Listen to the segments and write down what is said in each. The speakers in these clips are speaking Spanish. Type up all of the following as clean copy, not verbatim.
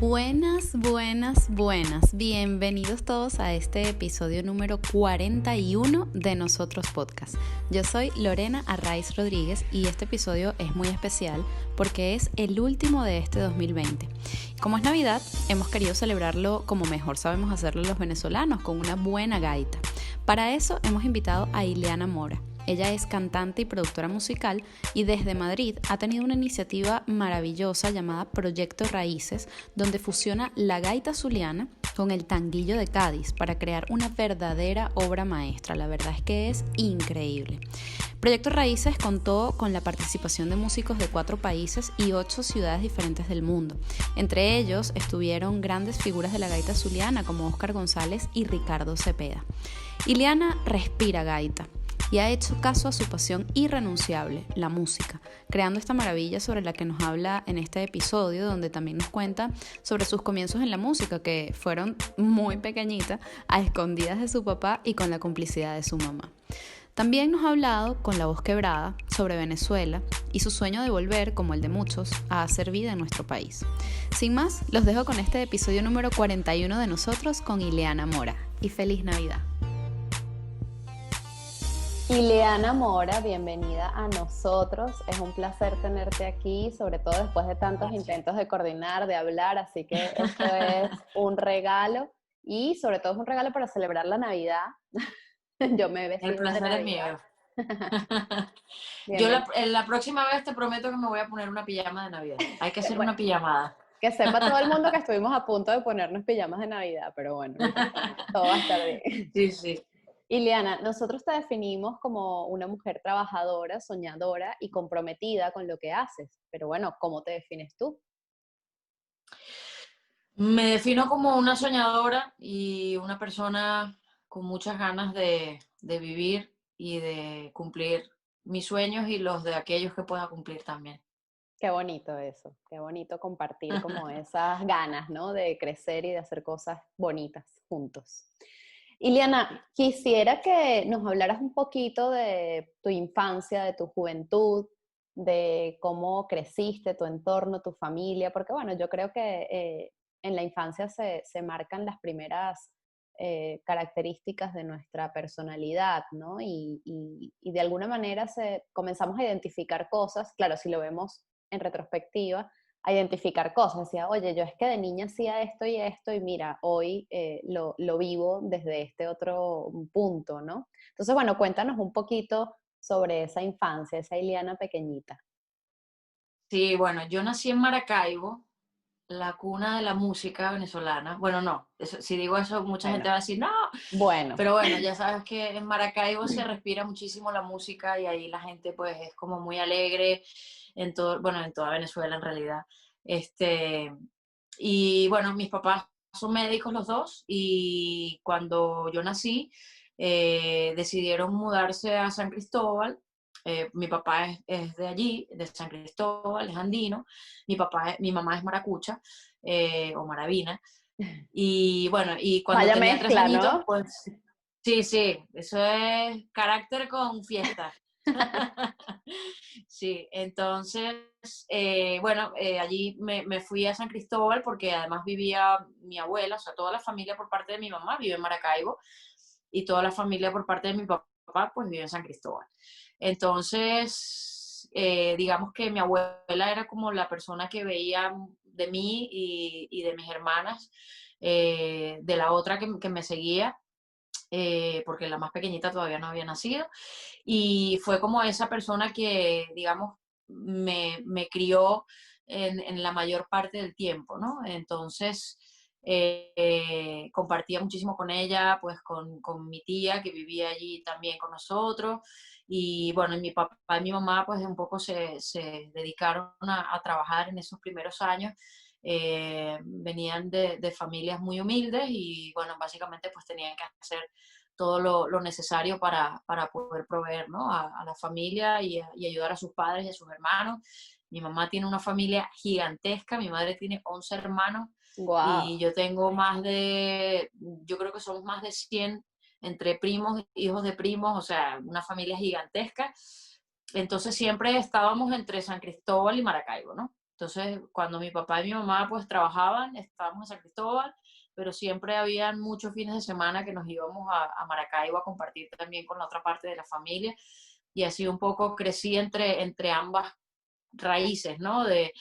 Buenas, buenas, buenas. Bienvenidos todos a este episodio número 41 de Nosotros Podcast. Yo soy Lorena Arraiz Rodríguez y este episodio es muy especial porque es el último de este 2020. Como es Navidad, hemos querido celebrarlo como mejor sabemos hacerlo los venezolanos, con una buena gaita. Para eso hemos invitado a Ileana Mora. Ella es cantante y productora musical y desde Madrid ha tenido una iniciativa maravillosa llamada Proyecto Raíces, donde fusiona la gaita zuliana con el tanguillo de Cádiz para crear una verdadera obra maestra. La verdad es que es increíble. Proyecto Raíces contó con la participación de músicos de 4 países y 8 ciudades diferentes del mundo. Entre ellos estuvieron grandes figuras de la gaita zuliana como Óscar González y Ricardo Cepeda. Ileana respira gaita y ha hecho caso a su pasión irrenunciable, la música, creando esta maravilla sobre la que nos habla en este episodio, donde también nos cuenta sobre sus comienzos en la música, que fueron muy pequeñitas, a escondidas de su papá y con la complicidad de su mamá. También nos ha hablado, con la voz quebrada, sobre Venezuela y su sueño de volver, como el de muchos, a hacer vida en nuestro país. Sin más, los dejo con este episodio número 41 de Nosotros con Ileana Mora. Y feliz Navidad. Ileana Mora, bienvenida a nosotros. Es un placer tenerte aquí, sobre todo después de tantos intentos de coordinar, de hablar, así que esto es un regalo y sobre todo es un regalo para celebrar la Navidad. Yo me he El vestido de placer es Navidad. mío. Yo Bienvenida. la próxima vez te prometo que me voy a poner una pijama de Navidad. Hay que hacer Bueno, una pijamada. que sepa todo el mundo que estuvimos a punto de ponernos pijamas de Navidad, pero bueno, no pasa nada, todo va a estar bien. Sí, sí. Ileana, nosotros te definimos como una mujer trabajadora, soñadora y comprometida con lo que haces. Pero bueno, ¿cómo te defines tú? Me defino como una soñadora y una persona con muchas ganas de vivir y de cumplir mis sueños y los de aquellos que pueda cumplir también. Qué bonito eso, qué bonito compartir como esas ganas, ¿no? De crecer y de hacer cosas bonitas juntos. Ileana, quisiera que nos hablaras un poquito de tu infancia, de tu juventud, de cómo creciste, tu entorno, tu familia, porque bueno, yo creo que en la infancia se marcan las primeras características de nuestra personalidad, ¿no? Y de alguna manera comenzamos a identificar cosas, claro, si lo vemos en retrospectiva, a identificar cosas. Decía, oye, yo es que de niña hacía esto y mira, hoy lo vivo desde este otro punto, ¿no? Entonces, bueno, cuéntanos un poquito sobre esa infancia, esa Ileana pequeñita. Sí, bueno, yo nací en Maracaibo, la cuna de la música venezolana. Bueno, no, si digo eso, mucha Bueno, gente va a decir, no, bueno, pero bueno, ya sabes que en Maracaibo se respira muchísimo la música y ahí la gente pues es como muy alegre en todo, bueno, en toda Venezuela en realidad. Este, y bueno, mis papás son médicos los dos y cuando yo nací decidieron mudarse a San Cristóbal. Mi papá es de allí, de San Cristóbal, es andino. Mi mamá es maracucha o maravina. Y bueno, y cuando vaya tenía 3 mezcla, añitos, ¿no? pues sí, sí, eso es carácter con fiesta. Sí, entonces, bueno, allí me fui a San Cristóbal porque además vivía mi abuela, o sea, toda la familia por parte de mi mamá vive en Maracaibo y toda la familia por parte de mi papá pues vive en San Cristóbal. Entonces, digamos que mi abuela era como la persona que veía de mí y de mis hermanas, de la otra que me seguía, porque la más pequeñita todavía no había nacido, y fue como esa persona que, digamos, me crió en la mayor parte del tiempo, ¿no? Entonces, compartía muchísimo con ella, pues con mi tía que vivía allí también con nosotros, y bueno, y mi papá y mi mamá pues un poco se dedicaron a trabajar en esos primeros años. Venían de familias muy humildes y bueno, básicamente pues tenían que hacer todo lo necesario para poder proveer, ¿no? A la familia y ayudar a sus padres y a sus hermanos. Mi mamá tiene una familia gigantesca, mi madre tiene 11 hermanos Wow. y yo creo que somos más de 100 entre primos, hijos de primos, o sea, una familia gigantesca. Entonces siempre estábamos entre San Cristóbal y Maracaibo, ¿no? Entonces, cuando mi papá y mi mamá pues trabajaban, estábamos en San Cristóbal, pero siempre habían muchos fines de semana que nos íbamos a Maracaibo a compartir también con la otra parte de la familia. Y así un poco crecí entre ambas raíces, ¿no? De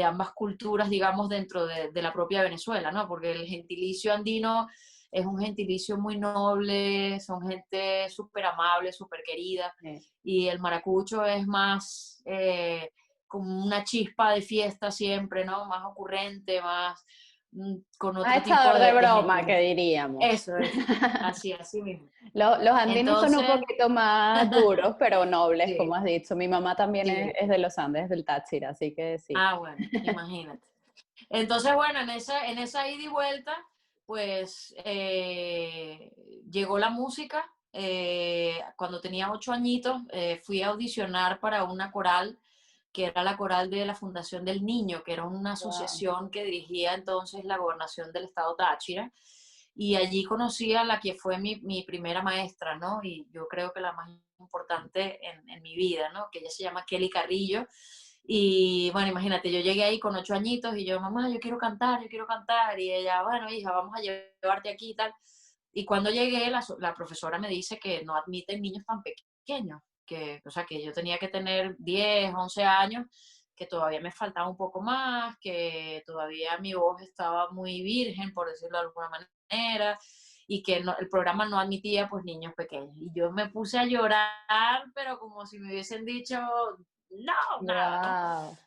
ambas culturas, digamos, dentro de la propia Venezuela, ¿no? Porque el gentilicio andino es un gentilicio muy noble, son gente súper amable, súper querida, Sí. y el maracucho es más como una chispa de fiesta siempre, ¿no? Más ocurrente, más con Más otro tipo echador de de broma, que gentilicio. diríamos. Eso, así mismo. Los andinos son un Entonces, poquito más duros, pero nobles, como sí, has dicho. Mi mamá también sí. es de los Andes, del Táchira, así que sí. Ah, bueno, imagínate. Entonces, bueno, en esa ida y vuelta, pues llegó la música. Cuando tenía 8 añitos, fui a audicionar para una coral, que era la coral de la Fundación del Niño, que era una Wow. asociación que dirigía entonces la gobernación del estado Táchira. Y allí conocí a la que fue mi primera maestra, ¿no? Y yo creo que la más importante en mi vida, ¿no? Que ella se llama Kelly Carrillo. Y bueno, imagínate, yo llegué ahí con 8 añitos y yo, mamá, yo quiero cantar, yo quiero cantar. Y ella, bueno, hija, vamos a llevarte aquí y tal. Y cuando llegué, la profesora me dice que no admiten niños tan pequeños, que, o sea, que yo tenía que tener 10 11 años, que todavía me faltaba un poco más, que todavía mi voz estaba muy virgen, por decirlo de alguna manera, y que el programa no admitía pues niños pequeños. Y yo me puse a llorar, pero como si me hubiesen dicho, no, nada, ¿no? Wow.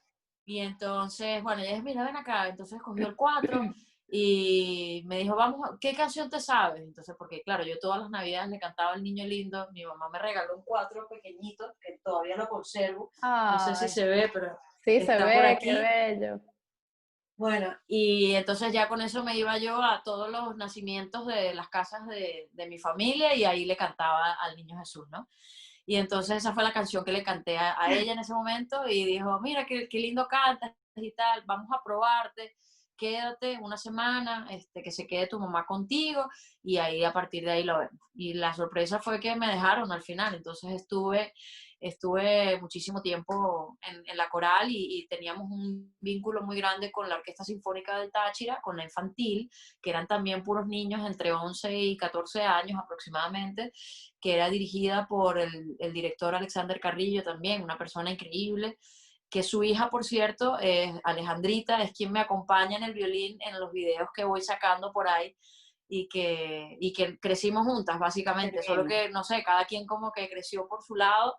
Y entonces, bueno, ella dice, mira, ven acá. Entonces cogió el cuatro y me dijo, vamos, ¿qué canción te sabes? Entonces, porque claro, yo todas las navidades le cantaba El Niño Lindo. Mi mamá me regaló un cuatro pequeñito, que todavía lo conservo. No sé si Ay, se ve, pero sí, se está por ve, qué aquí. bello. Bueno, y entonces ya con eso me iba yo a todos los nacimientos de las casas de mi familia y ahí le cantaba al Niño Jesús, ¿no? Y entonces esa fue la canción que le canté a ella en ese momento y dijo, mira, qué lindo cantas y tal, vamos a probarte, quédate una semana, que se quede tu mamá contigo y ahí a partir de ahí lo vemos. Y la sorpresa fue que me dejaron al final, entonces estuve muchísimo tiempo en la coral y teníamos un vínculo muy grande con la Orquesta Sinfónica del Táchira, con la infantil, que eran también puros niños entre 11 y 14 años aproximadamente, que era dirigida por el director Alexander Carrillo también, una persona increíble, que su hija, por cierto, Alejandrita, es quien me acompaña en el violín en los videos que voy sacando por ahí y que crecimos juntas, Qué básicamente, solo lindo. que, no sé, cada quien como que creció por su lado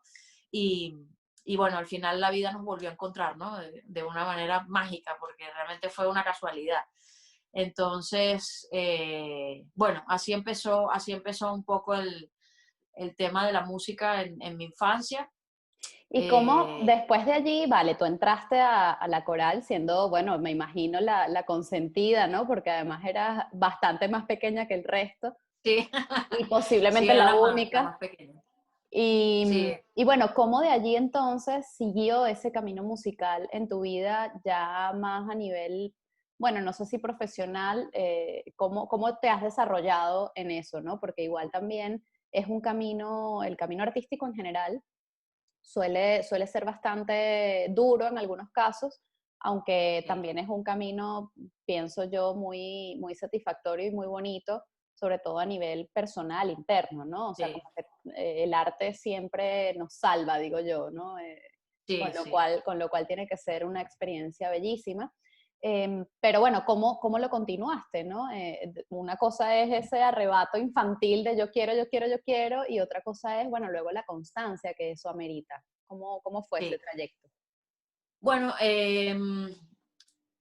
y, y bueno, al final la vida nos volvió a encontrar, ¿no? De una manera mágica, porque realmente fue una casualidad. Entonces, bueno, así empezó un poco el tema de la música en mi infancia. ¿Y cómo Eh, después de allí, vale, tú entraste a la coral siendo, bueno, me imagino la consentida, ¿no? Porque además eras bastante más pequeña que el resto sí, y sí, posiblemente era la la única. más pequeña. Y, Sí, y bueno, ¿cómo de allí entonces siguió ese camino musical en tu vida ya más a nivel, bueno, no sé si profesional, cómo te has desarrollado en eso, ¿no? Porque igual también es un camino, el camino artístico en general suele ser bastante duro en algunos casos, aunque sí, también es un camino, pienso yo, muy satisfactorio y muy bonito, sobre todo a nivel personal, interno, ¿no? O sea, sí, como que el arte siempre nos salva, digo yo, ¿no? sí, sí. Con lo cual tiene que ser una experiencia bellísima. Pero bueno, ¿cómo lo continuaste, no? Una cosa es ese arrebato infantil de yo quiero, yo quiero, yo quiero, y otra cosa es, bueno, luego la constancia que eso amerita. ¿Cómo fue ese Sí. trayecto? Bueno,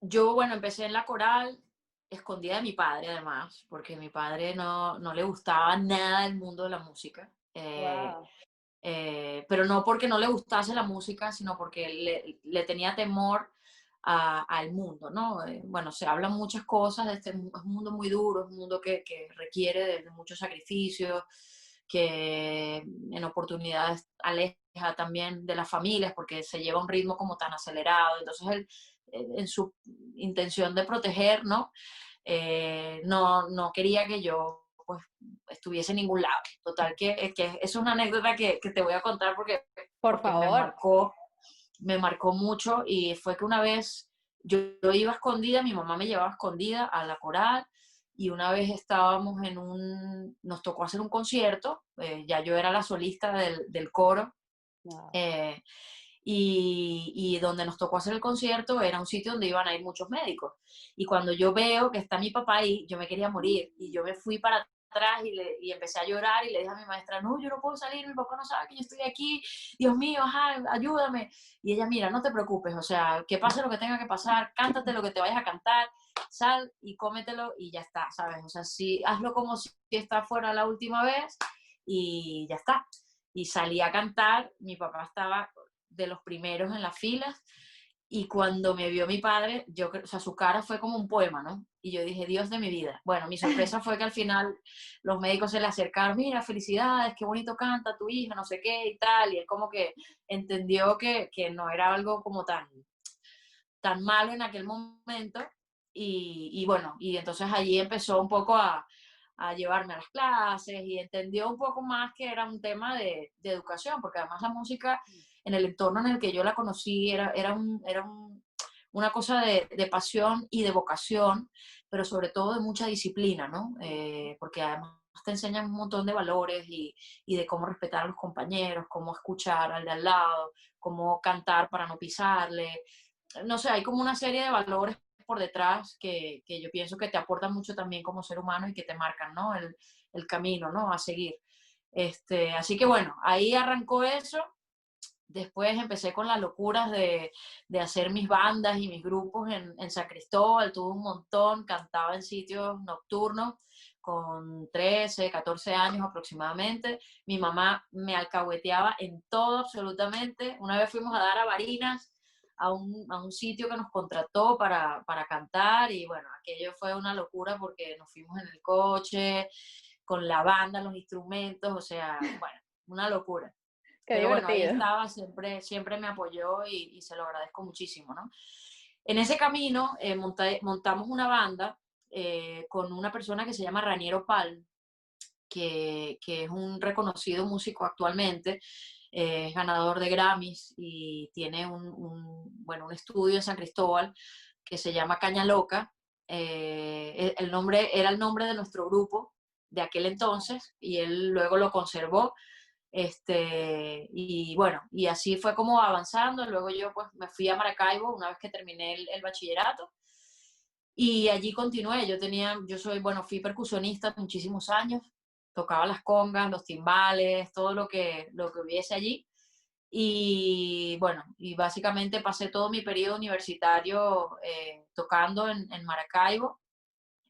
yo, bueno, empecé en la coral, escondida de mi padre además, porque a mi padre no le gustaba nada el mundo de la música. Wow. Pero no porque no le gustase la música, sino porque le tenía temor al mundo, ¿no? Bueno, se hablan muchas cosas de es un mundo muy duro, es un mundo que requiere de muchos sacrificios, que en oportunidades aleja también de las familias porque se lleva un ritmo como tan acelerado. Entonces, él, en su intención de proteger, ¿no? No quería que yo pues estuviese en ningún lado. Total, que es una anécdota que te voy a contar Por porque favor. me marcó mucho y fue que una vez yo iba escondida, mi mamá me llevaba escondida a la coral, y una vez estábamos nos tocó hacer un concierto, ya yo era la solista del coro, Wow. eh, y donde nos tocó hacer el concierto era un sitio donde iban a ir muchos médicos. Y cuando yo veo que está mi papá ahí, yo me quería morir. Y yo me fui para atrás y empecé a llorar y le dije a mi maestra, no, yo no puedo salir, mi papá no sabe que yo estoy aquí, Dios mío, ajá, ayúdame. Y ella, mira, no te preocupes, o sea, que pase lo que tenga que pasar, cántate lo que te vayas a cantar, sal y cómetelo y ya está, ¿sabes? O sea, sí, hazlo como si está fuera la última vez y ya está. Y salí a cantar, mi papá estaba de los primeros en las filas, y cuando me vio mi padre, o sea, su cara fue como un poema, ¿no? Y yo dije, Dios de mi vida. Bueno, mi sorpresa fue que al final los médicos se le acercaron, mira, felicidades, qué bonito canta tu hija, no sé qué y tal, y él como que entendió que no era algo como tan malo en aquel momento, y bueno, y entonces allí empezó un poco a llevarme a las clases y entendió un poco más que era un tema de educación, porque además la música en el entorno en el que yo la conocí una cosa de pasión y de vocación, pero sobre todo de mucha disciplina, ¿no? Porque además te enseñan un montón de valores y de cómo respetar a los compañeros, cómo escuchar al de al lado, cómo cantar para no pisarle. No sé, hay como una serie de valores por detrás que yo pienso que te aportan mucho también como ser humano y que te marcan, ¿no? El camino, ¿no? A seguir. Así que bueno, ahí arrancó eso. Después empecé con las locuras de hacer mis bandas y mis grupos en San Cristóbal, tuve un montón, cantaba en sitios nocturnos con 13, 14 años aproximadamente. Mi mamá me alcahueteaba en todo absolutamente. Una vez fuimos a dar a Barinas, a un sitio que nos contrató para cantar, y bueno, aquello fue una locura porque nos fuimos en el coche, con la banda, los instrumentos, o sea, bueno, una locura. Qué Pero bueno, ahí divertido. estaba, siempre me apoyó y se lo agradezco muchísimo, ¿no? En ese camino montamos una banda con una persona que se llama Raniero Pal, que es un reconocido músico actualmente, es ganador de Grammys y tiene bueno, un estudio en San Cristóbal que se llama Caña Loca. El nombre era el nombre de nuestro grupo de aquel entonces y él luego lo conservó. Y bueno, y así fue como avanzando. Luego yo pues me fui a Maracaibo una vez que terminé el bachillerato y allí continué. Bueno, fui percusionista muchísimos años, tocaba las congas, los timbales, todo lo que hubiese allí. Y bueno, y básicamente pasé todo mi periodo universitario tocando en Maracaibo,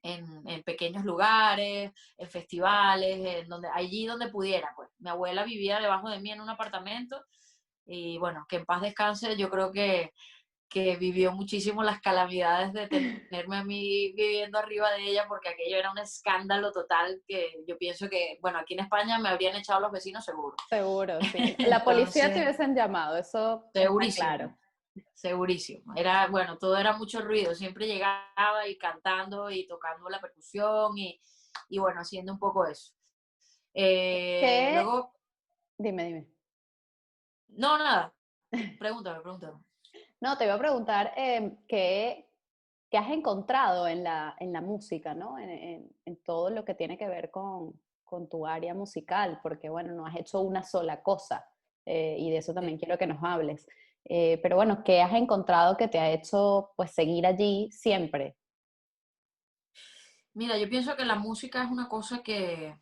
en pequeños lugares, en festivales, allí donde pudiera, pues. Mi abuela vivía debajo de mí en un apartamento y bueno, que en paz descanse, yo creo que vivió muchísimo las calamidades de tenerme a mí viviendo arriba de ella, porque aquello era un escándalo total que yo pienso que, bueno, aquí en España me habrían echado los vecinos seguro. Seguro, sí. La policía te Entonces, hubiesen llamado, eso está claro. segurísimo. Segurísimo. Era, bueno, todo era mucho ruido. Siempre llegaba y cantando y tocando la percusión y bueno, haciendo un poco eso. ¿Qué? Luego, Dime, dime. no, nada. Pregúntame. No, te iba a preguntar qué has encontrado en la música, ¿no? En todo lo que tiene que ver con tu área musical, porque bueno, no has hecho una sola cosa, y de eso también quiero que nos hables. Pero bueno, ¿qué has encontrado que te ha hecho pues seguir allí siempre? Mira, yo pienso que la música es una cosa que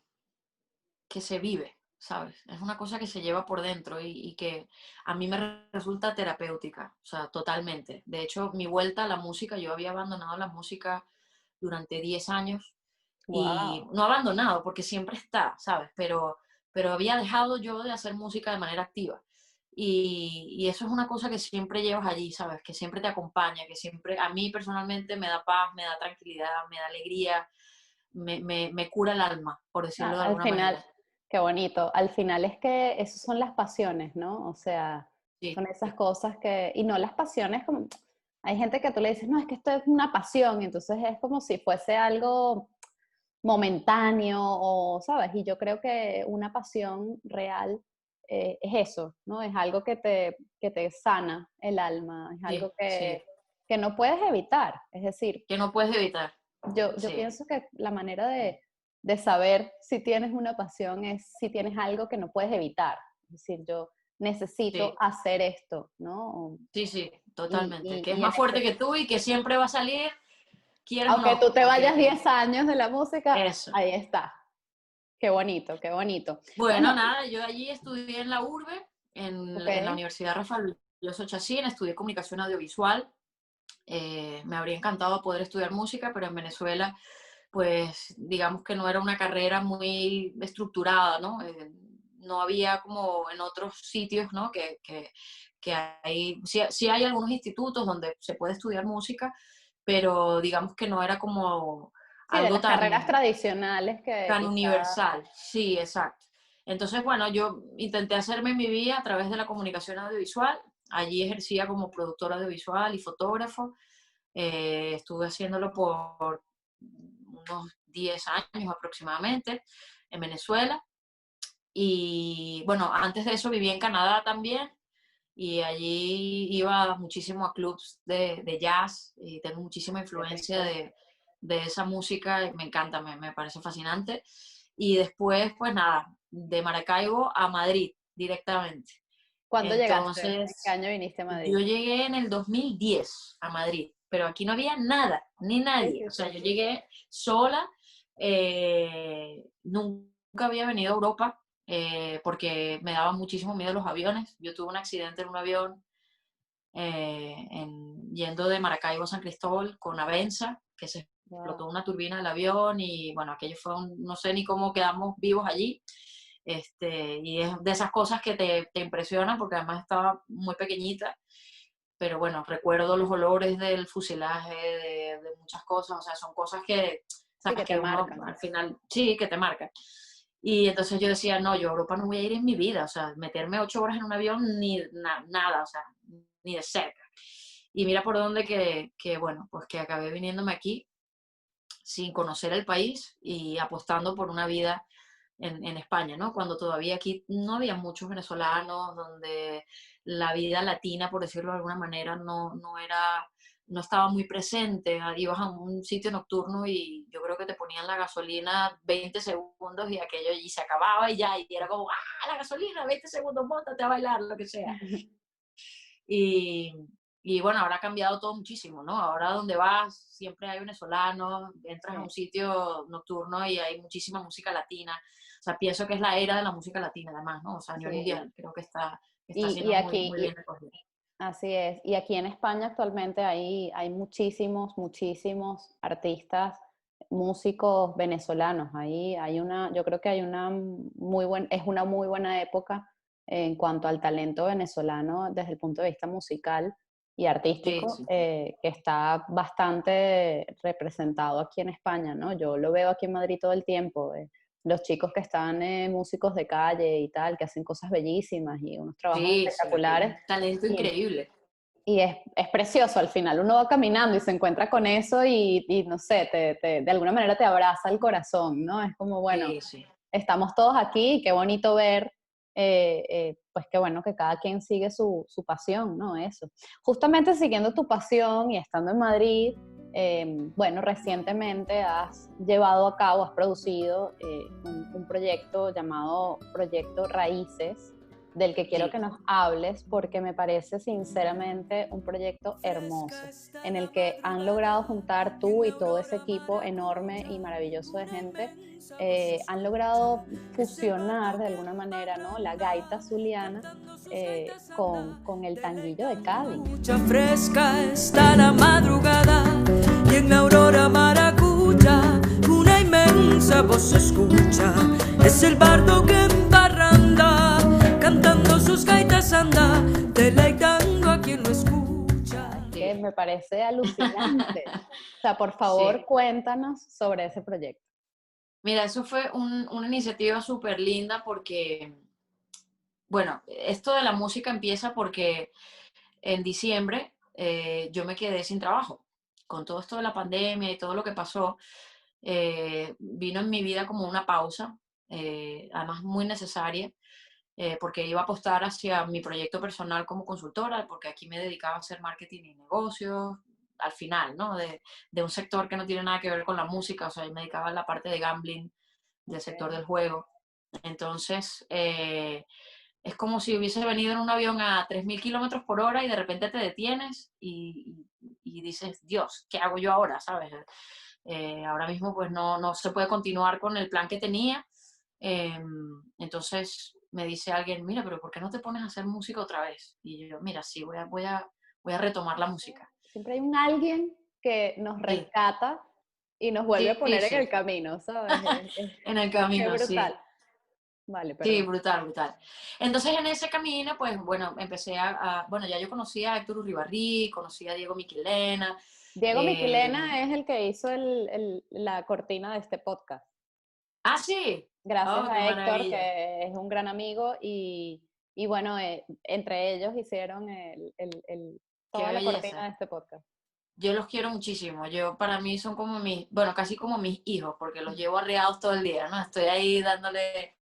se vive, ¿sabes? Es una cosa que se lleva por dentro y que a mí me resulta terapéutica, o sea, totalmente. De hecho, mi vuelta a la música, yo había abandonado la música durante 10 años y Wow. no abandonado porque siempre está, ¿sabes? Pero había dejado yo de hacer música de manera activa. Y eso es una cosa que siempre llevas allí, ¿sabes? Que siempre te acompaña, que siempre a mí personalmente me da paz, me da tranquilidad, me da alegría, me cura el alma, por decirlo de Al alguna final, manera. qué bonito. Al final es que esas son las pasiones, ¿no? O sea, Sí, son esas cosas que, y no las pasiones como, hay gente que tú le dices, no, es que esto es una pasión, y entonces es como si fuese algo momentáneo o, ¿sabes? Y yo creo que una pasión real es eso, ¿no? Es algo que te sana el alma, es algo sí, sí. que no puedes evitar. Es decir, que no puedes evitar. yo Sí, pienso que la manera de saber si tienes una pasión es si tienes algo que no puedes evitar. Es decir, yo necesito sí, hacer esto, ¿no? sí, sí, Y, totalmente. y, Que es y en más fuerte este, que tú y que siempre va a salir, quieras o aunque tú no, te vayas porque 10 años de la música, eso. ahí está. Qué bonito, qué bonito. Bueno, Bueno, nada, yo allí estudié en la URBE, ok. en la Universidad Rafael Belloso Chacín, estudié comunicación audiovisual. Me habría encantado poder estudiar música, pero en Venezuela, pues digamos que no era una carrera muy estructurada, ¿no? No había como en otros sitios, ¿no? Que hay, sí, sí hay algunos institutos donde se puede estudiar música, pero digamos que no era como Sí, de algo las carreras tan, tradicionales que tan quizás... universal. Sí, exacto. Entonces, bueno, yo intenté hacerme mi vida a través de la comunicación audiovisual. Allí ejercía como productora audiovisual y fotógrafo. Estuve haciéndolo por unos 10 años aproximadamente en Venezuela. Y bueno, antes de eso viví en Canadá también y allí iba muchísimo a clubs de jazz y tengo muchísima Qué influencia rico. de esa música y me encanta, me parece fascinante. Y después, pues nada, de Maracaibo a Madrid directamente. ¿Cuándo llegaste? ¿En qué Entonces, año viniste a Madrid? yo llegué en el 2010 a Madrid, pero aquí no había nada, ni Sí, nadie. sí, O sea, sí. yo llegué sola, nunca había venido a Europa porque me daba muchísimo miedo los aviones. Yo tuve un accidente en un avión yendo de Maracaibo a San Cristóbal con Avenza, que se Wow. explotó una turbina del avión y bueno, aquello fue no sé ni cómo quedamos vivos allí. Y es de esas cosas que te impresionan porque además estaba muy pequeñita, pero bueno, recuerdo los olores del fuselaje, de muchas cosas, o sea, son cosas que, Sí, sabes, que te que uno marcan. al final, sí, que te marcan. Y entonces yo decía, no, yo a Europa no voy a ir en mi vida, o sea, meterme 8 horas en un avión, ni nada, o sea, ni de cerca. Y mira por dónde bueno, pues que acabé viniéndome aquí sin conocer el país y apostando por una vida en España, ¿no? Cuando todavía aquí no había muchos venezolanos, donde la vida latina, por decirlo de alguna manera, no era, no estaba muy presente. Ibas a un sitio nocturno y yo creo que te ponían la gasolina 20 segundos y aquello y se acababa y ya, y era como, ¡ah, la gasolina! 20 segundos, móntate a bailar, lo que sea. Y, y bueno, ahora ha cambiado todo muchísimo, ¿no? Ahora donde vas siempre hay venezolanos, entras a un Sí. sitio nocturno y hay muchísima música latina. O sea, pienso que es la era de la música latina, además, ¿no? O sea, a nivel Sí. mundial, creo que está Y siendo muy, aquí, muy bien acogida. así es. Y aquí en España actualmente hay muchísimos, muchísimos artistas, músicos venezolanos. Ahí hay una, yo creo que hay una es una muy buena época en cuanto al talento venezolano desde el punto de vista musical y Sí, artístico, sí. que está bastante representado aquí en España, ¿no? Yo lo veo aquí en Madrid todo el tiempo. Los chicos que están músicos de calle y tal, que hacen cosas bellísimas y unos trabajos Sí, sí, aquí hay espectaculares. un talento Y, increíble. y es precioso al final. Uno va caminando y se encuentra con eso y no sé, de alguna manera te abraza el corazón, ¿no? Es como, bueno, Sí, sí. estamos todos aquí y qué bonito ver, pues qué bueno que cada quien sigue su pasión, ¿no? Eso. Justamente siguiendo tu pasión y estando en Madrid, bueno, recientemente has llevado a cabo, has producido un proyecto llamado Proyecto Raíces, del que quiero Sí. que nos hables porque me parece sinceramente un proyecto hermoso, en el que han logrado juntar tú y todo ese equipo enorme y maravilloso de gente, han logrado fusionar de alguna manera, ¿no? La gaita zuliana con el tanguillo de Cádiz. Mucha fresca está la madrugada y en la aurora maracuya una inmensa voz se escucha. Es el bardo que en parranda cantando sus gaitas anda, deleitando a quien lo escucha. Que me parece alucinante. O sea, por favor, Sí. cuéntanos sobre ese proyecto. Mira, eso fue una iniciativa súper linda porque, bueno, esto de la música empieza porque en diciembre yo me quedé sin trabajo. Con todo esto de la pandemia y todo lo que pasó, vino en mi vida como una pausa, además muy necesaria, porque iba a apostar hacia mi proyecto personal como consultora, porque aquí me dedicaba a hacer marketing y negocios, al final, ¿no? De un sector que no tiene nada que ver con la música, o sea, yo me dedicaba a la parte de gambling del sector del juego. Entonces, es como si hubiese venido en un avión a 3.000 kilómetros por hora y de repente te detienes y dices, Dios, ¿qué hago yo ahora? ¿Sabes? Ahora mismo pues no se puede continuar con el plan que tenía. Entonces me dice alguien, mira, pero ¿por qué no te pones a hacer música otra vez? Y yo, mira, sí, voy a retomar la música. Siempre hay un alguien que nos Sí, rescata y nos vuelve a sí, poner en sí, el camino, ¿sabes? en el Qué camino, sí. brutal. Vale, Sí, perdón. brutal, brutal. Entonces en ese camino, pues bueno, empecé bueno, ya yo conocía a Héctor Uribarri, conocí a Diego Michelena. Diego eh, Michelena es el que hizo la cortina de este podcast. sí, Gracias oh, qué a Héctor, maravilla. que es un gran amigo, y bueno, entre ellos hicieron Qué toda la cortina belleza. de este podcast. Yo los quiero muchísimo. Para mí son como bueno, casi como mis hijos, porque los llevo arreados todo el día, ¿no? Estoy ahí dándole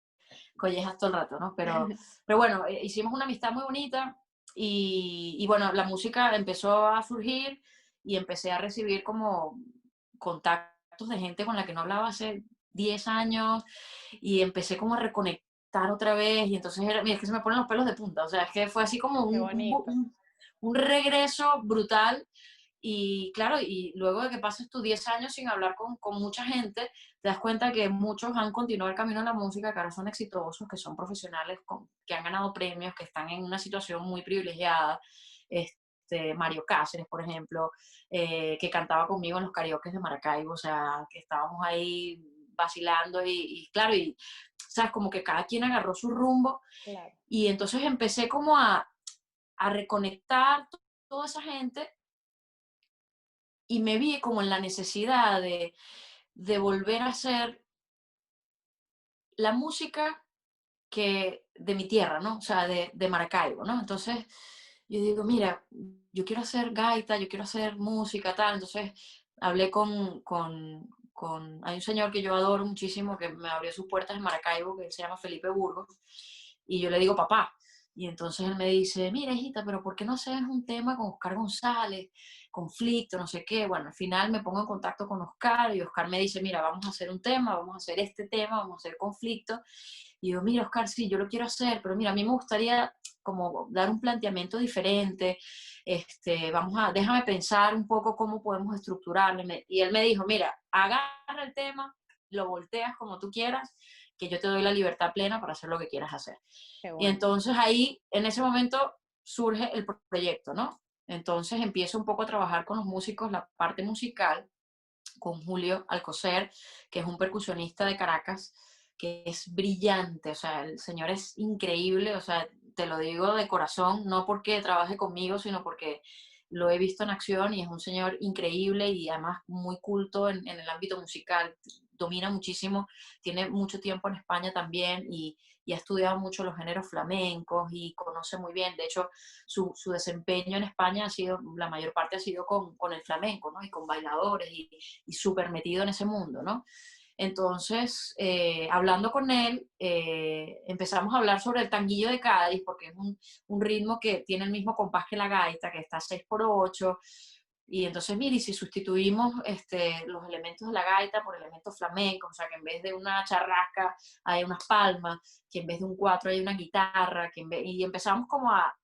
collejas todo el rato, ¿no? Pero bueno, hicimos una amistad muy bonita y bueno, la música empezó a surgir y empecé a recibir como contactos de gente con la que no hablaba hace 10 años y empecé como a reconectar otra vez y entonces mira, es que se me ponen los pelos de punta, o sea, es que fue así como Qué bonito. un regreso brutal. Y claro, y luego de que pases tus 10 años sin hablar con mucha gente, te das cuenta que muchos han continuado el camino en la música, que ahora son exitosos, que son profesionales, que han ganado premios, que están en una situación muy privilegiada. Mario Cáceres, por ejemplo, que cantaba conmigo en los karaokes de Maracaibo, o sea, que estábamos ahí vacilando y claro, y sabes, como que cada quien agarró su rumbo Claro. y entonces empecé como a reconectar toda esa gente y me vi como en la necesidad de volver a hacer la música de mi tierra, ¿no? O sea, de Maracaibo, ¿no? Entonces yo digo, mira, yo quiero hacer gaita, yo quiero hacer música, tal. Entonces hablé hay un señor que yo adoro muchísimo, que me abrió sus puertas en Maracaibo, que él se llama Felipe Burgos, y yo le digo, papá. Y entonces él me dice, mira, hijita, pero ¿por qué no haces un tema con Oscar González? Conflicto, no sé qué. Bueno, al final me pongo en contacto con Oscar y Oscar me dice, mira, vamos a hacer un tema, vamos a hacer este tema, vamos a hacer conflicto. Y digo, mira, Oscar, sí, yo lo quiero hacer, pero mira, a mí me gustaría como dar un planteamiento diferente. Déjame pensar un poco cómo podemos estructurarlo. Y él me dijo, mira, agarra el tema, lo volteas como tú quieras, que yo te doy la libertad plena para hacer lo que quieras hacer. Qué Y bueno. entonces ahí, en ese momento, surge el proyecto, ¿no? Entonces empiezo un poco a trabajar con los músicos, la parte musical, con Julio Alcocer, que es un percusionista de Caracas, que es brillante, o sea, el señor es increíble, o sea, te lo digo de corazón, no porque trabaje conmigo, sino porque lo he visto en acción y es un señor increíble y además muy culto en el ámbito musical, domina muchísimo, tiene mucho tiempo en España también y ha estudiado mucho los géneros flamencos y conoce muy bien, de hecho, su desempeño en España ha sido, la mayor parte ha sido con el flamenco, ¿no? Y con bailadores y súper metido en ese mundo, ¿no? Entonces, hablando con él, empezamos a hablar sobre el tanguillo de Cádiz, porque es un ritmo que tiene el mismo compás que la gaita, que está 6/8. Y entonces, mire, y si sustituimos los elementos de la gaita por elementos flamencos, o sea, que en vez de una charrasca hay unas palmas, que en vez de un cuatro hay una guitarra, y empezamos como a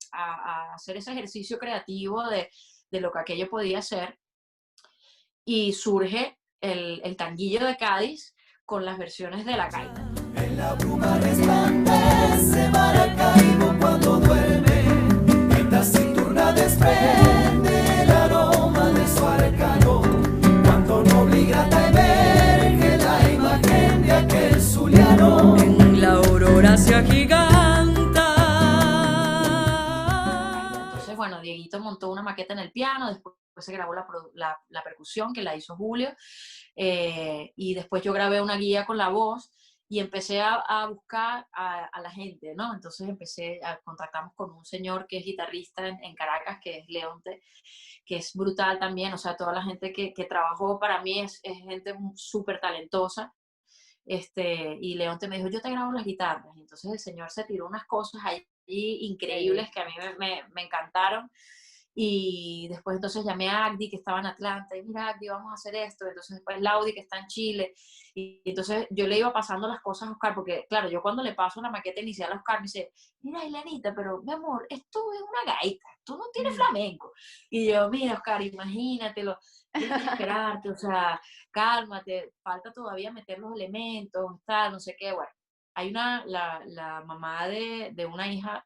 hacer ese ejercicio creativo de lo que aquello podía ser, y surge el tanguillo de Cádiz con las versiones de la gaita. En la bruma resplandece Maracaibo cuando duerme, en taciturna desprende el aroma de su arcano, cuando noble y grata emerge la imagen de aquel zuliano, en la aurora se agiganta. Entonces, bueno, Dieguito montó una maqueta en el piano, después se grabó la percusión que la hizo Julio, y después yo grabé una guía con la voz y empecé a buscar a la gente, ¿no? Entonces contactamos con un señor que es guitarrista en Caracas, que es Leonte, que es brutal también, o sea, toda la gente que trabajó para mí es gente súper talentosa. Y Leonte me dijo, yo te grabo las guitarras. Y entonces el señor se tiró unas cosas ahí increíbles que a mí me encantaron. Y después entonces llamé a Agdi, que estaba en Atlanta, y mira, Agdi, vamos a hacer esto. Entonces después Laudi, que está en Chile. Y entonces yo le iba pasando las cosas a Oscar, porque claro, yo cuando le paso la maqueta inicial a Oscar, me dice, mira, Elenita, pero mi amor, esto es una gaita, tú no tienes flamenco. Y yo, mira, Oscar, imagínatelo, tienes que esperarte, o sea, cálmate, falta todavía meter los elementos, tal, no sé qué. Bueno, hay la mamá de una hija,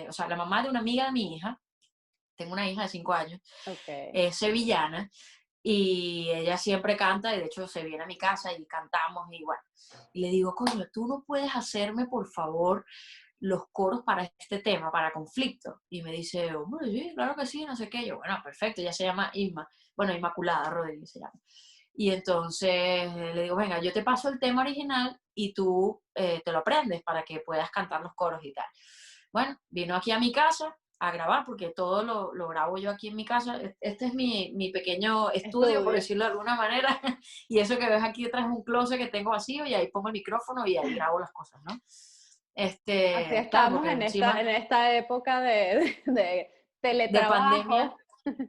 o sea, la mamá de una amiga de mi hija, tengo una hija de 5 años, Okay. es sevillana, y ella siempre canta, y de hecho se viene a mi casa y cantamos, y bueno, y le digo, coño, tú no puedes hacerme, por favor, los coros para este tema, para Conflicto. Y me dice, hombre, sí, claro que sí, no sé qué. Yo, bueno, perfecto, ella se llama Inma, bueno, Inmaculada Rodríguez se llama. Y entonces le digo, venga, yo te paso el tema original y tú te lo aprendes para que puedas cantar los coros y tal. Bueno, vino aquí a mi casa a grabar, porque todo lo grabo yo aquí en mi casa. Este es mi pequeño estudio, por decirlo de alguna manera, y eso que ves aquí detrás es un closet que tengo vacío, y ahí pongo el micrófono y ahí grabo las cosas, ¿no? Así Claro, estamos porque en encima esta época de de pandemia, teletrabajo.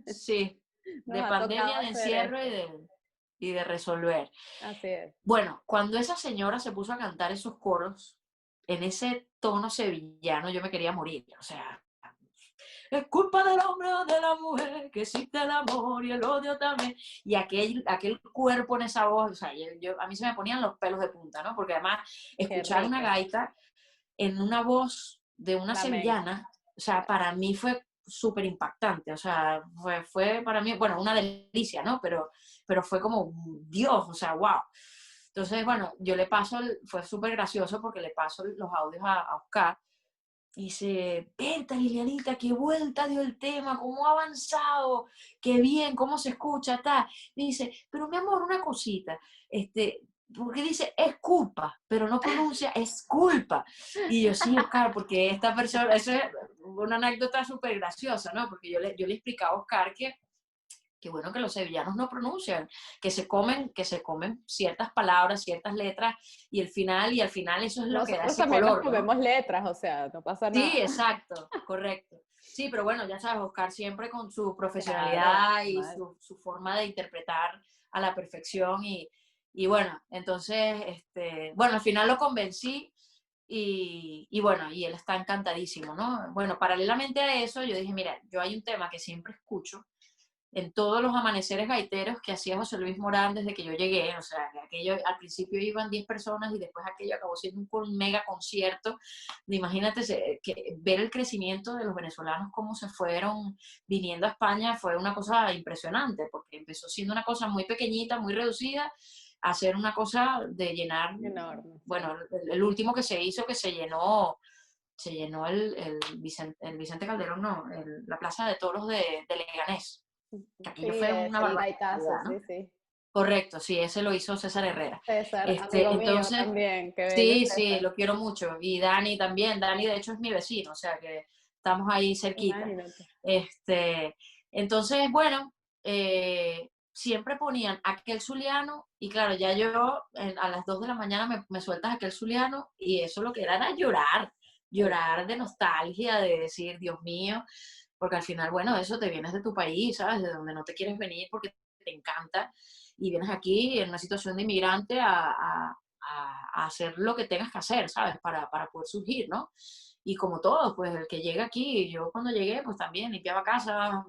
sí, de Nos ha tocado pandemia, de hacer encierro esto. y de resolver. Así es. Bueno, cuando esa señora se puso a cantar esos coros, en ese tono sevillano, yo me quería morir. O sea, es culpa del hombre o de la mujer que existe el amor y el odio también. Y aquel cuerpo en esa voz, o sea, a mí se me ponían los pelos de punta, ¿no? Porque además, Qué escuchar una rico. gaita en una voz de una Flamenco. sevillana, o sea, para mí fue súper impactante. O sea, fue para mí, bueno, una delicia, ¿no? Pero fue como, Dios, o sea, wow. Entonces, bueno, yo le paso, fue súper gracioso porque le paso los audios a Oscar, y dice, Berta, Lilianita, qué vuelta dio el tema, cómo ha avanzado, qué bien, cómo se escucha, tal. Y dice, pero mi amor, una cosita, porque dice, es culpa, pero no pronuncia, es culpa. Y yo, sí, Oscar, porque esta persona, eso es una anécdota súper graciosa, ¿no? Porque yo le explicaba a Oscar que bueno, que los sevillanos no pronuncian, que se comen ciertas palabras, ciertas letras, y al final eso es lo que da Nosotros ese también nos color, ¿no? comemos letras, o sea, no pasa Sí, nada. exacto, correcto. Sí, pero bueno, ya sabes, Oscar siempre con su Claro, profesionalidad y normal. su forma de interpretar a la perfección, y bueno, entonces, bueno, al final lo convencí, y bueno, y él está encantadísimo, ¿no? Bueno, paralelamente a eso, yo dije, mira, yo hay un tema que siempre escucho en todos los amaneceres gaiteros que hacía José Luis Morán desde que yo llegué. O sea, que aquello, al principio iban 10 personas y después aquello acabó siendo un mega concierto. Imagínate ver el crecimiento de los venezolanos, cómo se fueron viniendo a España, fue una cosa impresionante, porque empezó siendo una cosa muy pequeñita, muy reducida, a ser una cosa de llenar. Enorme, sí. Bueno, el último que se hizo, que se llenó el Vicente Calderón, no, la Plaza de Toros de Leganés, que aquello Sí, fue una es el gaitazo, barbaridad, sí, ¿no? sí. Correcto, sí, ese lo hizo César Herrera. César, amigo mío Entonces, también, qué bello sí, sí, César. lo quiero mucho. Y Dani también. Dani, de hecho, es mi vecino, o sea que estamos ahí cerquita. Imagínate. Este, entonces, bueno, siempre ponían aquel zuliano, y claro, ya yo a las 2 de la mañana me sueltas aquel zuliano, y eso lo que era llorar, Sí. llorar de nostalgia, de decir, Dios mío, porque al final, bueno, eso te vienes de tu país, ¿sabes? De donde no te quieres venir porque te encanta, y vienes aquí en una situación de inmigrante a hacer lo que tengas que hacer, ¿sabes? Para poder surgir, ¿no? Y como todos, pues el que llega aquí, yo cuando llegué, pues también limpiaba casa,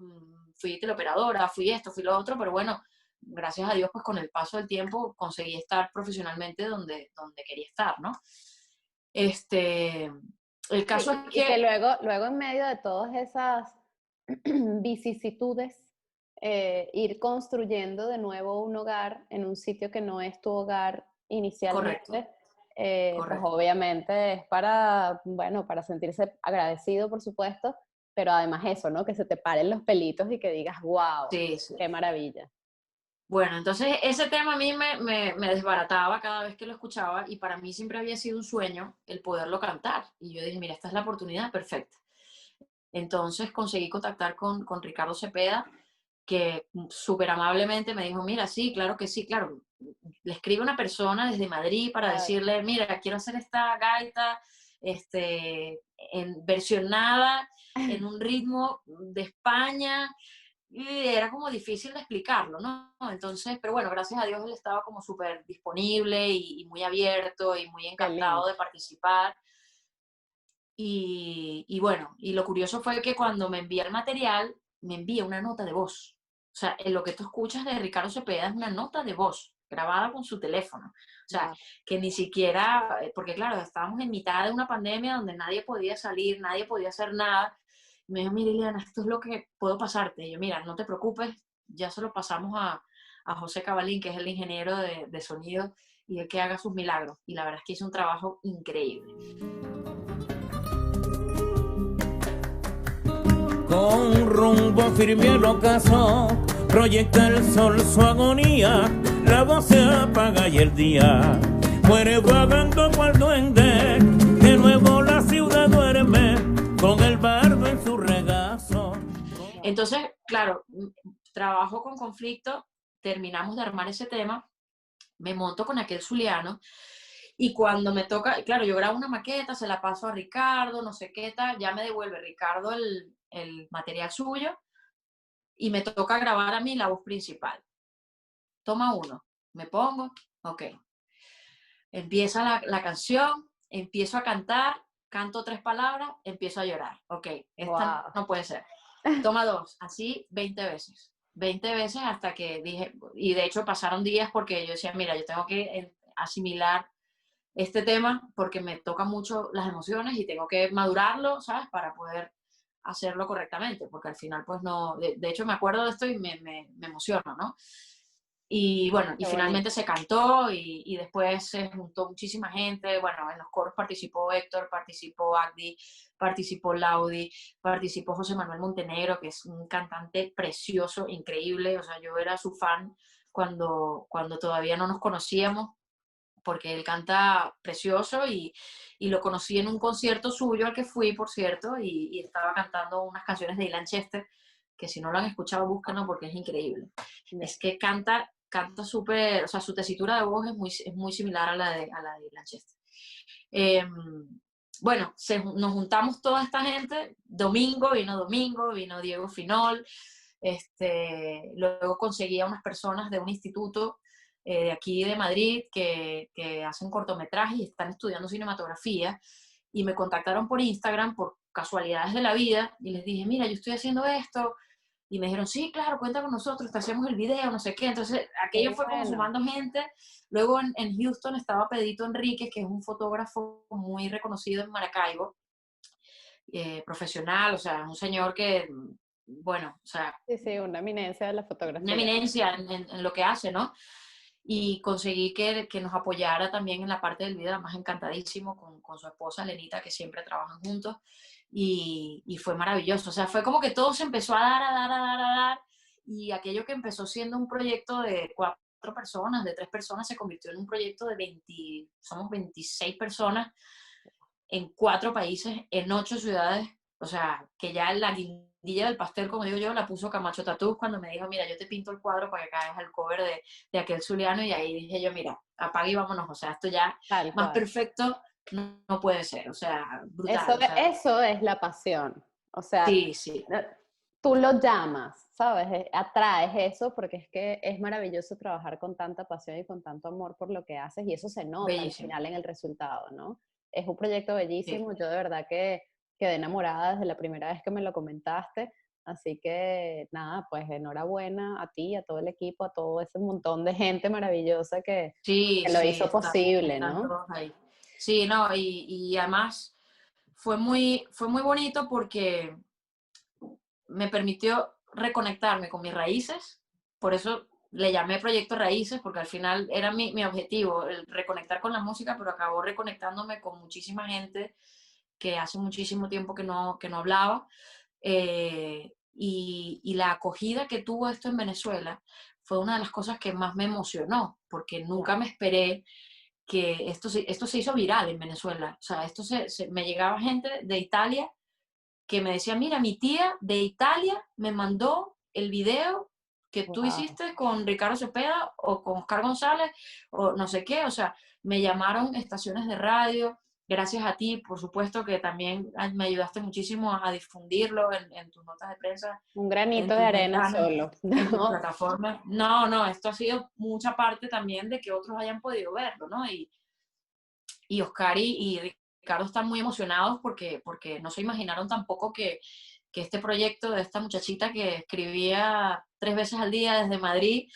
fui teleoperadora, fui esto, fui lo otro, pero bueno, gracias a Dios, pues con el paso del tiempo conseguí estar profesionalmente donde quería estar, ¿no? El caso Sí, es y que que, luego en medio de todas esas vicisitudes, ir construyendo de nuevo un hogar en un sitio que no es tu hogar correcto, inicialmente, pues correcto. obviamente es para, bueno, para sentirse agradecido, por supuesto, pero además eso, ¿no? Que se te paren los pelitos y que digas, wow, Sí, sí. qué maravilla. Bueno, entonces ese tema a mí me desbarataba cada vez que lo escuchaba, y para mí siempre había sido un sueño el poderlo cantar. Y yo dije, mira, esta es la oportunidad perfecta. Entonces conseguí contactar con Ricardo Cepeda, que súper amablemente me dijo, mira, sí, claro que sí, claro. Le escribe una persona desde Madrid para Claro. decirle, mira, quiero hacer esta gaita, versionada en un ritmo de España, y era como difícil de explicarlo, ¿no? Entonces, pero bueno, gracias a Dios él estaba como súper disponible y muy abierto y muy Qué encantado lindo. de participar. Y bueno, y lo curioso fue que cuando me envía el material, me envía una nota de voz. O sea, en lo que tú escuchas de Ricardo Cepeda es una nota de voz grabada con su teléfono. O sea, Wow. que ni siquiera, porque claro, estábamos en mitad de una pandemia donde nadie podía salir, nadie podía hacer nada. Y me dijo, mira, Liliana, esto es lo que puedo pasarte. Y yo, mira, no te preocupes, ya se lo pasamos a José Cabalín, que es el ingeniero de sonido, y el que haga sus milagros. Y la verdad es que hizo un trabajo increíble. Con rumbo firme al ocaso, proyecta el sol su agonía, la voz se apaga y el día muere vagando cual duende, de nuevo la ciudad duerme, con el bardo en su regazo. Entonces, claro, trabajo con Conflicto, terminamos de armar ese tema, me monto con aquel zuliano, y cuando me toca, claro, yo grabo una maqueta, se la paso a Ricardo, no sé qué tal, ya me devuelve Ricardo el material suyo, y me toca grabar a mí la voz principal. Toma uno, me pongo, ok. Empieza la canción, empiezo a cantar, canto 3 palabras, empiezo a llorar. Ok, esta Wow. no puede ser. Toma 2, así 20 veces. 20 veces hasta que dije, y de hecho pasaron días porque yo decía, mira, yo tengo que asimilar este tema porque me toca mucho las emociones y tengo que madurarlo, ¿sabes? Para poder hacerlo correctamente, porque al final pues no, de hecho me acuerdo de esto y me emociono, ¿no? Y bueno, y Qué finalmente bonito. se cantó y después se juntó muchísima gente. Bueno, en los coros participó Héctor, participó Agdi, participó Laudi, participó José Manuel Montenegro, que es un cantante precioso, increíble. O sea, yo era su fan cuando todavía no nos conocíamos, porque él canta precioso y lo conocí en un concierto suyo al que fui, por cierto, y estaba cantando unas canciones de Ilan Chester, que si no lo han escuchado, búsquenlo porque es increíble. Es que canta súper, o sea, su tesitura de voz es muy similar a la de Ilan Chester. Bueno, nos juntamos toda esta gente, Domingo, vino Diego Finol, luego conseguí a unas personas de un instituto de aquí de Madrid que hacen cortometrajes y están estudiando cinematografía, y me contactaron por Instagram por casualidades de la vida, y les dije, mira, yo estoy haciendo esto, y me dijeron, sí, claro, cuenta con nosotros, te hacemos el video, no sé qué. Entonces, Qué aquello fue como bueno. sumando gente. Luego en Houston estaba Pedrito Enríquez, que es un fotógrafo muy reconocido en Maracaibo, profesional, o sea, un señor que, bueno, o sea, Sí, sí, una eminencia de la una fotografía. eminencia en lo que hace, ¿no? Y conseguí que nos apoyara también en la parte del video, más encantadísimo con su esposa Lenita, que siempre trabajan juntos, y fue maravilloso. O sea, fue como que todo se empezó a dar, y aquello que empezó siendo un proyecto de 4 personas, de 3 personas, se convirtió en un proyecto de 20, somos 26 personas en 4 países, en 8 ciudades. O sea, que ya la guindilla del pastel, como digo yo, la puso Camacho Tatú cuando me dijo, mira, yo te pinto el cuadro para que hagas el cover de aquel zuliano, y ahí dije yo, mira, apague y vámonos. O sea, esto ya Tal más cual. perfecto no puede ser. O sea, brutal. O sea, Eso es la pasión. O sea, sí, sí, tú lo llamas, ¿sabes? Atraes eso porque es que es maravilloso trabajar con tanta pasión y con tanto amor por lo que haces y eso se nota al bellísimo. final en el resultado, ¿no? Es un proyecto Sí. bellísimo. Yo de verdad que quedé enamorada desde la primera vez que me lo comentaste. Así que nada, pues enhorabuena a ti, a todo el equipo, a todo ese montón de gente maravillosa Sí, que lo sí, hizo posible, están ¿no? todos ahí. Sí, no, y además fue muy bonito porque me permitió reconectarme con mis raíces. Por eso le llamé Proyecto Raíces, porque al final era mi objetivo, el reconectar con la música, pero acabó reconectándome con muchísima gente que hace muchísimo tiempo que no hablaba. Y la acogida que tuvo esto en Venezuela fue una de las cosas que más me emocionó, porque nunca me esperé que esto se hizo viral en Venezuela. O sea, me llegaba gente de Italia que me decía, mira, mi tía de Italia me mandó el video que tú Wow. hiciste con Ricardo Cepeda o con Oscar González o no sé qué. O sea, me llamaron estaciones de radio, gracias a ti, por supuesto, que también me ayudaste muchísimo a difundirlo en tus notas de prensa, Un en granito de tus arena ventanas, solo. en tus ¿No? plataformas. No, esto ha sido mucha parte también de que otros hayan podido verlo, ¿no? Y Oscar y Ricardo están muy emocionados porque no se imaginaron tampoco que este proyecto de esta muchachita que escribía 3 veces al día desde Madrid,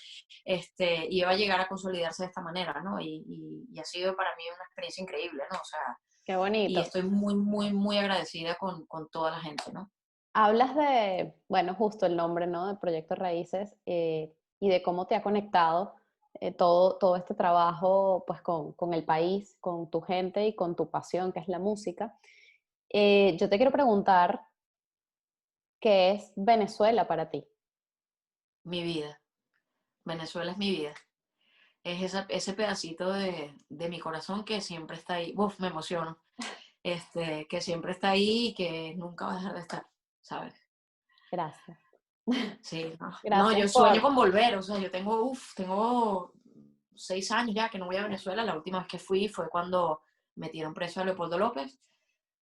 iba a llegar a consolidarse de esta manera, ¿no? Y ha sido para mí una experiencia increíble, ¿no? O sea, Qué y bonito. estoy muy, muy, muy agradecida con toda la gente, ¿no? Hablas de, bueno, justo el nombre, ¿no? De Proyecto Raíces, y de cómo te ha conectado todo este trabajo, pues, con el país, con tu gente y con tu pasión, que es la música. Yo te quiero preguntar, ¿qué es Venezuela para ti? Mi vida. Venezuela es mi vida. Es ese pedacito de mi corazón que siempre está ahí. Uf, me emociono. Que siempre está ahí y que nunca va a dejar de estar, ¿sabes? Gracias. Sí, no, no, Gracias yo sueño por... con volver, o sea, yo tengo 6 años ya que no voy a Venezuela. La última vez que fui fue cuando metieron preso a Leopoldo López.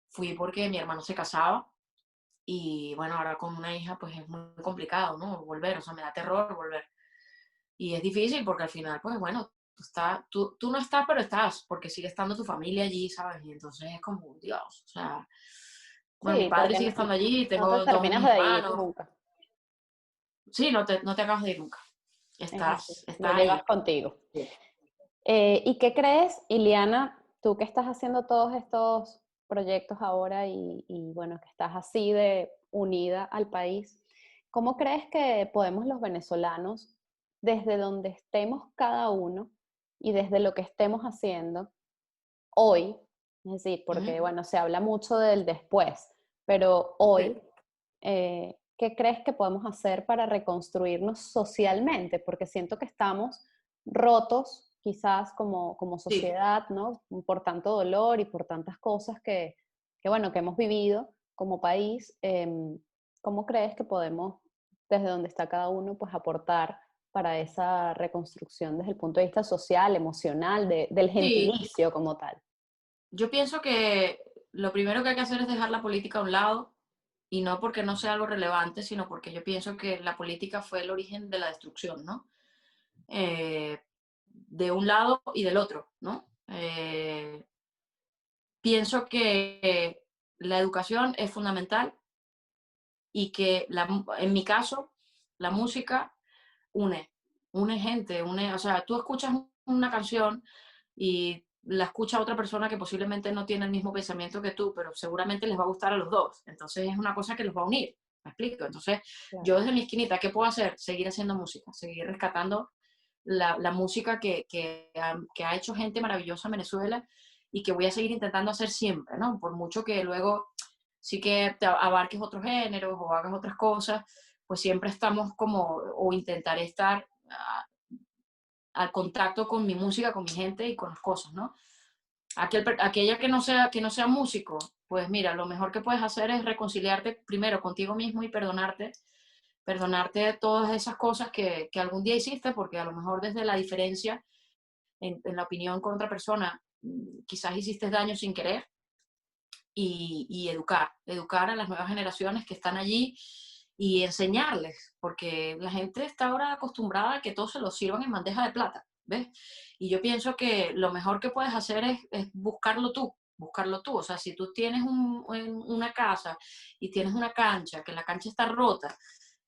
Fui porque mi hermano se casaba y bueno, ahora con una hija pues es muy complicado, ¿no? Volver, o sea, me da terror volver. Y es difícil porque al final, pues bueno, tú no estás, pero estás, porque sigue estando tu familia allí, ¿sabes? Y entonces es como, Dios, o sea, bueno, mi Sí, padre porque sigue estando allí, no te tengo 2 de terminas mis de ir hermanos. nunca. Sí, no te acabas de ir nunca. Es así, lo Estás llevas ahí. contigo. Sí. ¿Y qué crees, Iliana, tú que estás haciendo todos estos proyectos ahora y bueno, que estás así de unida al país, cómo crees que podemos los venezolanos, desde donde estemos cada uno y desde lo que estemos haciendo hoy, es decir, porque Ujú. bueno, se habla mucho del después, pero Sí. hoy, ¿qué crees que podemos hacer para reconstruirnos socialmente? Porque siento que estamos rotos quizás como Sí. sociedad, ¿no? Por tanto dolor y por tantas cosas que bueno, que hemos vivido como país. ¿Cómo crees que podemos, desde donde está cada uno, pues aportar para esa reconstrucción desde el punto de vista social, emocional, del Sí, gentilicio como tal? yo pienso que lo primero que hay que hacer es dejar la política a un lado, y no porque no sea algo relevante, sino porque yo pienso que la política fue el origen de la destrucción, ¿no? De un lado y del otro, ¿no? Pienso que la educación es fundamental y que en mi caso la música une, une gente, o sea, tú escuchas una canción y la escucha otra persona que posiblemente no tiene el mismo pensamiento que tú, pero seguramente les va a gustar a los dos. Entonces es una cosa que los va a unir. ¿Me explico? Entonces, Claro. yo desde mi esquinita, ¿qué puedo hacer? Seguir haciendo música, seguir rescatando la música que ha hecho gente maravillosa en Venezuela y que voy a seguir intentando hacer siempre, ¿no? Por mucho que luego sí que te abarques otros géneros o hagas otras cosas, pues siempre estamos como, o intentaré estar al contacto con mi música, con mi gente y con las cosas, ¿no? Aquella que no sea músico, pues mira, lo mejor que puedes hacer es reconciliarte primero contigo mismo y perdonarte de todas esas cosas que algún día hiciste, porque a lo mejor desde la diferencia en la opinión con otra persona, quizás hiciste daño sin querer, y educar a las nuevas generaciones que están allí y enseñarles, porque la gente está ahora acostumbrada a que todo se lo sirvan en bandeja de plata, ¿ves? Y yo pienso que lo mejor que puedes hacer es buscarlo tú. O sea, si tú tienes una casa y tienes una cancha, que la cancha está rota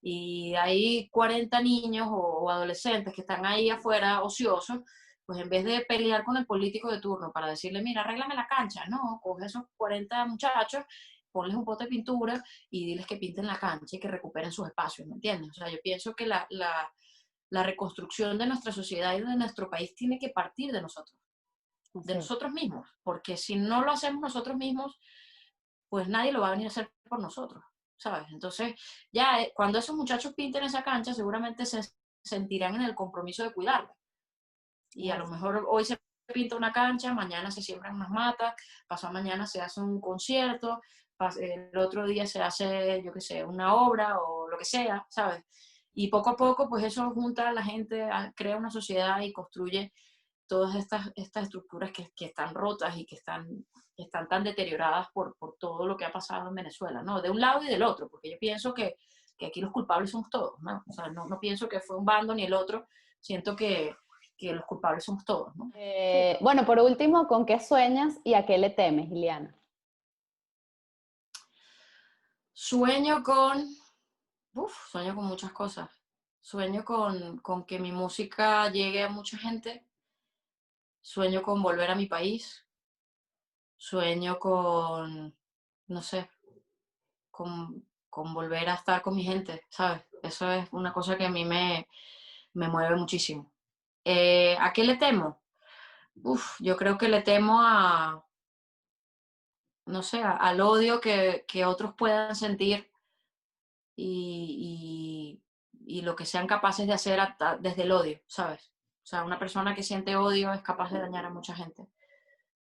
y hay 40 niños o adolescentes que están ahí afuera ociosos, pues en vez de pelear con el político de turno para decirle, mira, arréglame la cancha, no, coge esos 40 muchachos, ponles un pote de pintura y diles que pinten la cancha y que recuperen sus espacios, ¿me entiendes? O sea, yo pienso que la reconstrucción de nuestra sociedad y de nuestro país tiene que partir de Así es. nosotros mismos, porque si no lo hacemos nosotros mismos, pues nadie lo va a venir a hacer por nosotros, ¿sabes? Entonces, ya cuando esos muchachos pinten esa cancha, seguramente se sentirán en el compromiso de cuidarla. Y Es a lo así. mejor hoy se pinta una cancha, mañana se siembran unas matas, pasado mañana se hace un concierto, el otro día se hace, yo qué sé, una obra o lo que sea, ¿sabes? Y poco a poco, pues eso junta a la gente, crea una sociedad y construye todas estas estructuras que están rotas y que están tan deterioradas por todo lo que ha pasado en Venezuela, ¿no? De un lado y del otro, porque yo pienso que aquí los culpables somos todos, ¿no? O sea, no pienso que fue un bando ni el otro, siento que los culpables somos todos, ¿no? Bueno, por último, ¿con qué sueñas y a qué le temes, Ileana? Sueño con muchas cosas. Sueño con que mi música llegue a mucha gente. Sueño con volver a mi país. Sueño con, no sé, con volver a estar con mi gente, ¿sabes? Eso es una cosa que a mí me mueve muchísimo. ¿A qué le temo? Yo creo que le temo no sé, al odio que otros puedan sentir y lo que sean capaces de hacer desde el odio, ¿sabes? O sea, una persona que siente odio es capaz de dañar a mucha gente.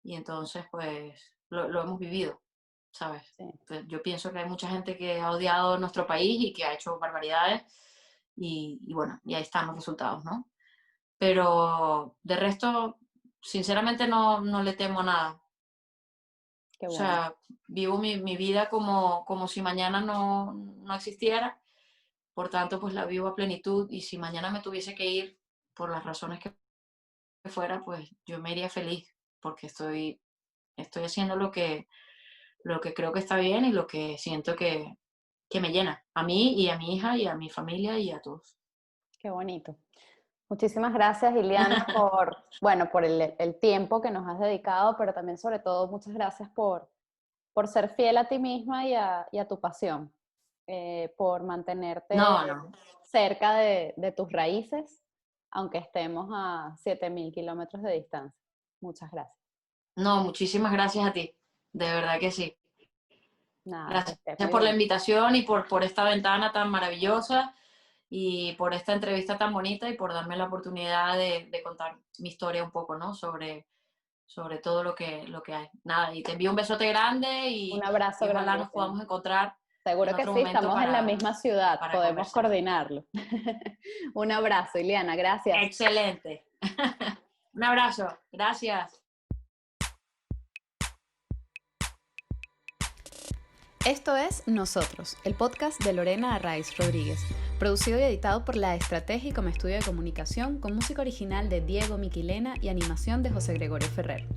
Y entonces, pues, lo hemos vivido, ¿sabes? Sí. Entonces, yo pienso que hay mucha gente que ha odiado nuestro país y que ha hecho barbaridades y bueno, y ahí están los resultados, ¿no? Pero de resto, sinceramente no le temo a nada. Qué bueno. O sea, vivo mi vida como si mañana no existiera. Por tanto, pues la vivo a plenitud y si mañana me tuviese que ir por las razones que fuera, pues yo me iría feliz porque estoy haciendo lo que creo que está bien y lo que siento que me llena a mí y a mi hija y a mi familia y a todos. Qué bonito. Muchísimas gracias, Ileana, por el tiempo que nos has dedicado, pero también sobre todo muchas gracias por ser fiel a ti misma y a tu pasión, por mantenerte cerca de tus raíces, aunque estemos a 7.000 kilómetros de distancia. Muchas gracias. No, muchísimas gracias a ti, de verdad que sí. Nada, gracias por la invitación y por esta ventana tan maravillosa y por esta entrevista tan bonita y por darme la oportunidad de contar mi historia un poco, ¿no? Sobre todo lo que hay. Nada, y te envío un besote grande y un abrazo grande. Ojalá nos podamos encontrar. Seguro que sí, estamos en la misma ciudad, podemos coordinarlo. Un abrazo, Ileana, gracias. Excelente. Un abrazo, gracias. Esto es Nosotros, el podcast de Lorena Arraiz Rodríguez, producido y editado por La Estrategia como estudio de comunicación, con música original de Diego Miquilena y animación de José Gregorio Ferrer.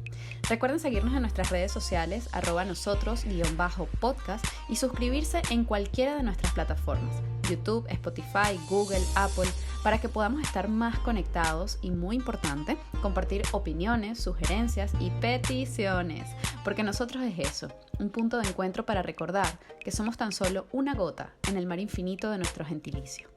Recuerden seguirnos en nuestras redes sociales, @nosotros_podcast, y suscribirse en cualquiera de nuestras plataformas, YouTube, Spotify, Google, Apple, para que podamos estar más conectados y, muy importante, compartir opiniones, sugerencias y peticiones, porque nosotros es eso, un punto de encuentro para recordar que somos tan solo una gota en el mar infinito de nuestro gentilicio.